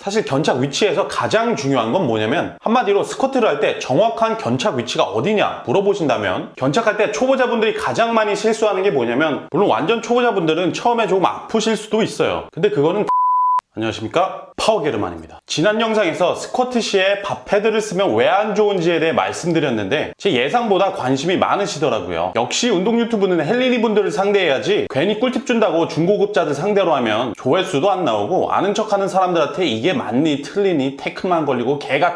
사실 견착 위치에서 가장 중요한 건 뭐냐면 한마디로 스쿼트를 할 때 정확한 견착 위치가 어디냐 물어보신다면 견착할 때 초보자분들이 가장 많이 실수하는 게 뭐냐면 물론 완전 초보자분들은 처음에 조금 아프실 수도 있어요. 근데 그거는 안녕하십니까? 파워게르만입니다. 지난 영상에서 스쿼트 시에 밥 패드를 쓰면 왜 안 좋은지에 대해 말씀드렸는데 제 예상보다 관심이 많으시더라고요. 역시 운동 유튜브는 헬리니 분들을 상대해야지 괜히 꿀팁 준다고 중고급자들 상대로 하면 조회수도 안 나오고 아는 척하는 사람들한테 이게 맞니 틀리니 태클만 걸리고 개가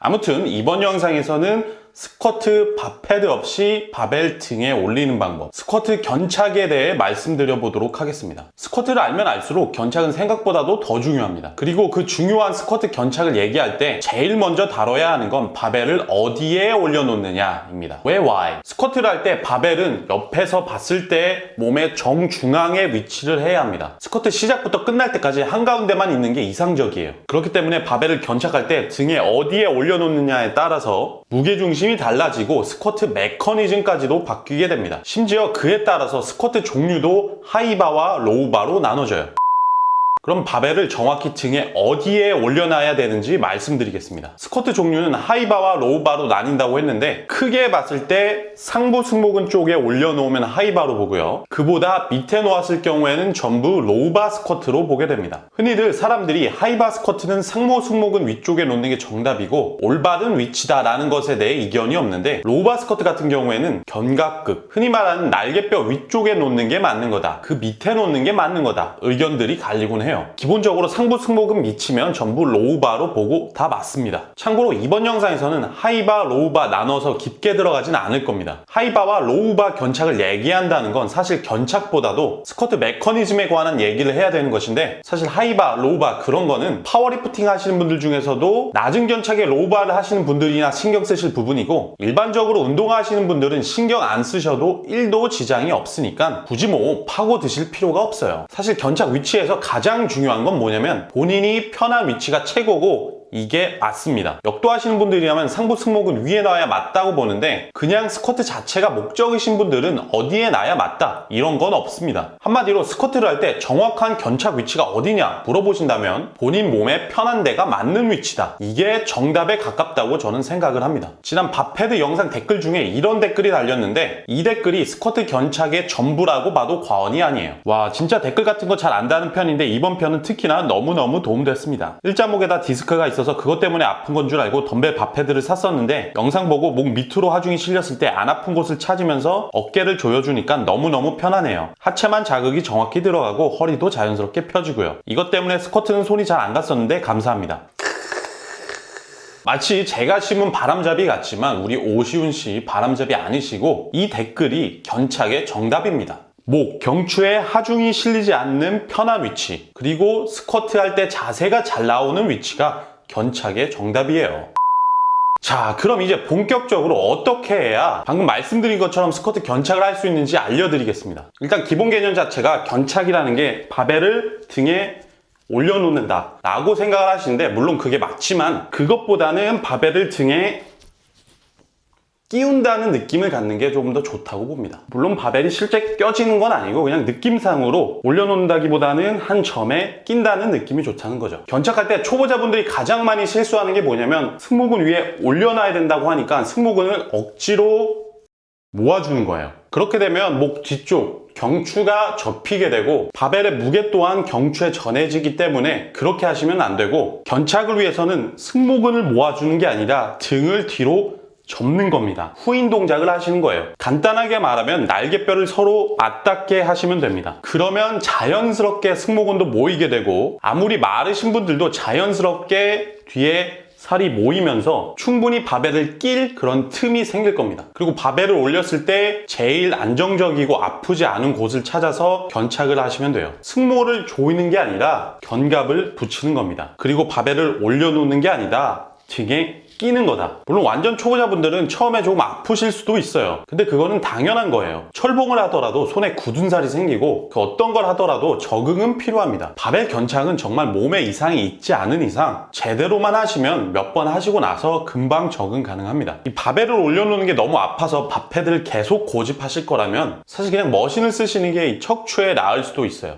아무튼 이번 영상에서는 스쿼트 밥 패드 없이 바벨 등에 올리는 방법, 스쿼트 견착에 대해 말씀드려 보도록 하겠습니다. 스쿼트를 알면 알수록 견착은 생각보다도 더 중요합니다. 그리고 그 중요한 스쿼트 견착을 얘기할 때 제일 먼저 다뤄야 하는 건 바벨을 어디에 올려놓느냐입니다. 왜 why? 스쿼트를 할 때 바벨은 옆에서 봤을 때 몸의 정중앙에 위치를 해야 합니다. 스쿼트 시작부터 끝날 때까지 한가운데만 있는 게 이상적이에요. 그렇기 때문에 바벨을 견착할 때 등에 어디에 올려놓느냐에 따라서 무게중심이 달라지고 스쿼트 메커니즘까지도 바뀌게 됩니다. 심지어 그에 따라서 스쿼트 종류도 하이바와 로우바로 나눠져요. 그럼 바벨을 정확히 등에 어디에 올려놔야 되는지 말씀드리겠습니다. 스쿼트 종류는 하이바와 로우바로 나뉜다고 했는데 크게 봤을 때 상부 승모근 쪽에 올려놓으면 하이바로 보고요. 그보다 밑에 놓았을 경우에는 전부 로우바 스쿼트로 보게 됩니다. 흔히들 사람들이 하이바 스쿼트는 상부 승모근 위쪽에 놓는 게 정답이고 올바른 위치다라는 것에 대해 이견이 없는데 로우바 스쿼트 같은 경우에는 견갑급, 흔히 말하는 날개뼈 위쪽에 놓는 게 맞는 거다. 그 밑에 놓는 게 맞는 거다. 의견들이 갈리곤 해요. 기본적으로 상부 승모근 밑이면 전부 로우바로 보고 다 맞습니다. 참고로 이번 영상에서는 하이바, 로우바 나눠서 깊게 들어가진 않을 겁니다. 하이바와 로우바 견착을 얘기한다는 건 사실 견착보다도 스쿼트 메커니즘에 관한 얘기를 해야 되는 것인데 사실 하이바, 로우바 그런 거는 파워리프팅 하시는 분들 중에서도 낮은 견착에 로우바를 하시는 분들이나 신경 쓰실 부분이고 일반적으로 운동하시는 분들은 신경 안 쓰셔도 1도 지장이 없으니까 굳이 뭐 파고 드실 필요가 없어요. 사실 견착 위치에서 가장 중요한 건 뭐냐면 본인이 편한 위치가 최고고 이게 맞습니다. 역도하시는 분들이라면 상부 승모근 위에 놔야 맞다고 보는데 그냥 스쿼트 자체가 목적이신 분들은 어디에 놔야 맞다 이런 건 없습니다. 한마디로 스쿼트를 할 때 정확한 견착 위치가 어디냐 물어보신다면 본인 몸에 편한 데가 맞는 위치다. 이게 정답에 가깝다고 저는 생각을 합니다. 지난 밥 패드 영상 댓글 중에 이런 댓글이 달렸는데 이 댓글이 스쿼트 견착의 전부라고 봐도 과언이 아니에요. 와 진짜 댓글 같은 거 잘 안다는 편인데 이번 편은 특히나 너무너무 도움됐습니다. 일자목에다 디스크가 있어서 그것 때문에 아픈 건 줄 알고 덤벨 밥 패드를 샀었는데 영상 보고 목 밑으로 하중이 실렸을 때 안 아픈 곳을 찾으면서 어깨를 조여주니까 너무너무 편하네요. 하체만 자극이 정확히 들어가고 허리도 자연스럽게 펴지고요. 이것 때문에 스쿼트는 손이 잘 안 갔었는데 감사합니다. 마치 제가 심은 바람잡이 같지만 우리 오시훈 씨 바람잡이 아니시고 이 댓글이 견착의 정답입니다. 목, 경추에 하중이 실리지 않는 편한 위치 그리고 스쿼트 할 때 자세가 잘 나오는 위치가 견착의 정답이에요. 자 그럼 이제 본격적으로 어떻게 해야 방금 말씀드린 것처럼 스쿼트 견착을 할 수 있는지 알려드리겠습니다. 일단 기본 개념 자체가 견착이라는 게 바벨을 등에 올려놓는다 라고 생각을 하시는데 물론 그게 맞지만 그것보다는 바벨을 등에 끼운다는 느낌을 갖는 게 조금 더 좋다고 봅니다. 물론 바벨이 실제 껴지는 건 아니고 그냥 느낌상으로 올려놓는다기보다는 한 점에 낀다는 느낌이 좋다는 거죠. 견착할 때 초보자분들이 가장 많이 실수하는 게 뭐냐면 승모근 위에 올려놔야 된다고 하니까 승모근을 억지로 모아주는 거예요. 그렇게 되면 목 뒤쪽 경추가 접히게 되고 바벨의 무게 또한 경추에 전해지기 때문에 그렇게 하시면 안 되고 견착을 위해서는 승모근을 모아주는 게 아니라 등을 뒤로 접는 겁니다. 후인 동작을 하시는 거예요. 간단하게 말하면 날개뼈를 서로 맞닿게 하시면 됩니다. 그러면 자연스럽게 승모근도 모이게 되고 아무리 마르신 분들도 자연스럽게 뒤에 살이 모이면서 충분히 바벨을 낄 그런 틈이 생길 겁니다. 그리고 바벨을 올렸을 때 제일 안정적이고 아프지 않은 곳을 찾아서 견착을 하시면 돼요. 승모를 조이는 게 아니라 견갑을 붙이는 겁니다. 그리고 바벨을 올려놓는 게 아니라 등에 끼는 거다. 물론 완전 초보자분들은 처음에 조금 아프실 수도 있어요. 근데 그거는 당연한 거예요. 철봉을 하더라도 손에 굳은 살이 생기고 그 어떤 걸 하더라도 적응은 필요합니다. 바벨 견착은 정말 몸에 이상이 있지 않은 이상 제대로만 하시면 몇 번 하시고 나서 금방 적응 가능합니다. 이 바벨을 올려놓는 게 너무 아파서 밥 패드를 계속 고집하실 거라면 사실 그냥 머신을 쓰시는 게 척추에 나을 수도 있어요.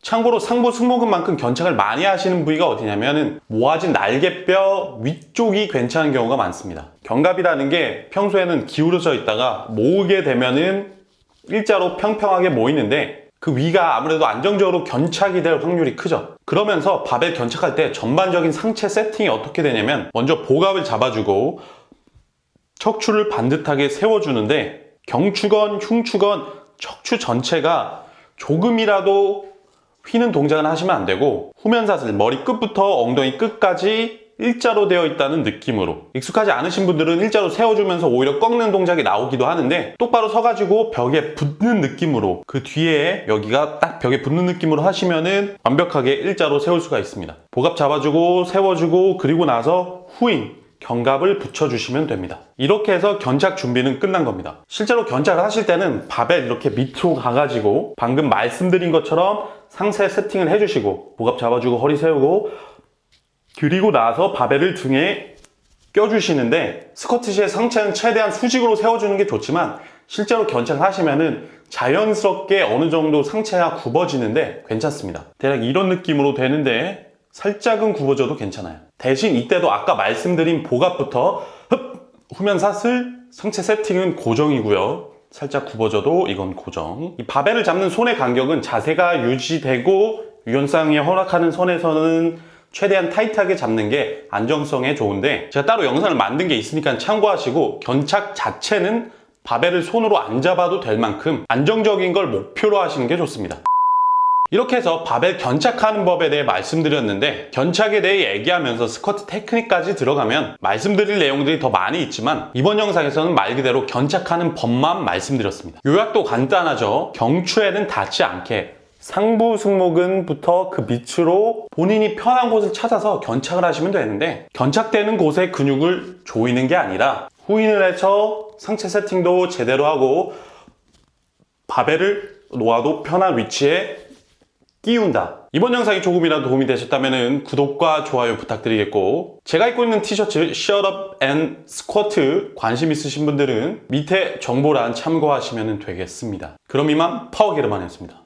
참고로 상부 승모근만큼 견착을 많이 하시는 부위가 어디냐면은 모아진 날개뼈 위쪽이 괜찮은 경우가 많습니다. 견갑이라는 게 평소에는 기울어져 있다가 모으게 되면은 일자로 평평하게 모이는데 그 위가 아무래도 안정적으로 견착이 될 확률이 크죠. 그러면서 바벨 견착할 때 전반적인 상체 세팅이 어떻게 되냐면 먼저 복압을 잡아주고 척추를 반듯하게 세워주는데 경추건 흉추건 척추 전체가 조금이라도 휘는 동작을 하시면 안 되고 후면사슬 머리 끝부터 엉덩이 끝까지 일자로 되어 있다는 느낌으로, 익숙하지 않으신 분들은 일자로 세워주면서 오히려 꺾는 동작이 나오기도 하는데 똑바로 서가지고 벽에 붙는 느낌으로, 그 뒤에 여기가 딱 벽에 붙는 느낌으로 하시면은 완벽하게 일자로 세울 수가 있습니다. 복압 잡아주고 세워주고 그리고 나서 후인 견갑을 붙여주시면 됩니다. 이렇게 해서 견착 준비는 끝난 겁니다. 실제로 견착을 하실 때는 바벨 이렇게 밑으로 가가지고 방금 말씀드린 것처럼 상세 세팅을 해주시고 복압 잡아주고 허리 세우고 그리고 나서 바벨을 등에 껴주시는데, 스쿼트 시의 상체는 최대한 수직으로 세워주는 게 좋지만 실제로 견착을 하시면은 자연스럽게 어느 정도 상체가 굽어지는데 괜찮습니다. 대략 이런 느낌으로 되는데 살짝은 굽어져도 괜찮아요. 대신 이때도 아까 말씀드린 복압부터 후면 사슬, 상체 세팅은 고정이고요. 살짝 굽어져도 이건 고정. 이 바벨을 잡는 손의 간격은 자세가 유지되고 유연성이 허락하는 선에서는 최대한 타이트하게 잡는 게 안정성에 좋은데, 제가 따로 영상을 만든 게 있으니까 참고하시고 견착 자체는 바벨을 손으로 안 잡아도 될 만큼 안정적인 걸 목표로 하시는 게 좋습니다. 이렇게 해서 바벨 견착하는 법에 대해 말씀드렸는데, 견착에 대해 얘기하면서 스쿼트 테크닉까지 들어가면 말씀드릴 내용들이 더 많이 있지만 이번 영상에서는 말 그대로 견착하는 법만 말씀드렸습니다. 요약도 간단하죠. 경추에는 닿지 않게 상부 승모근부터 그 밑으로 본인이 편한 곳을 찾아서 견착을 하시면 되는데, 견착되는 곳의 근육을 조이는 게 아니라 후인을 해서 상체 세팅도 제대로 하고 바벨을 놓아도 편한 위치에 끼운다. 이번 영상이 조금이라도 도움이 되셨다면 구독과 좋아요 부탁드리겠고, 제가 입고 있는 티셔츠 Shut Up and Squat 관심 있으신 분들은 밑에 정보란 참고하시면 되겠습니다. 그럼 이만 파워게르만이었습니다.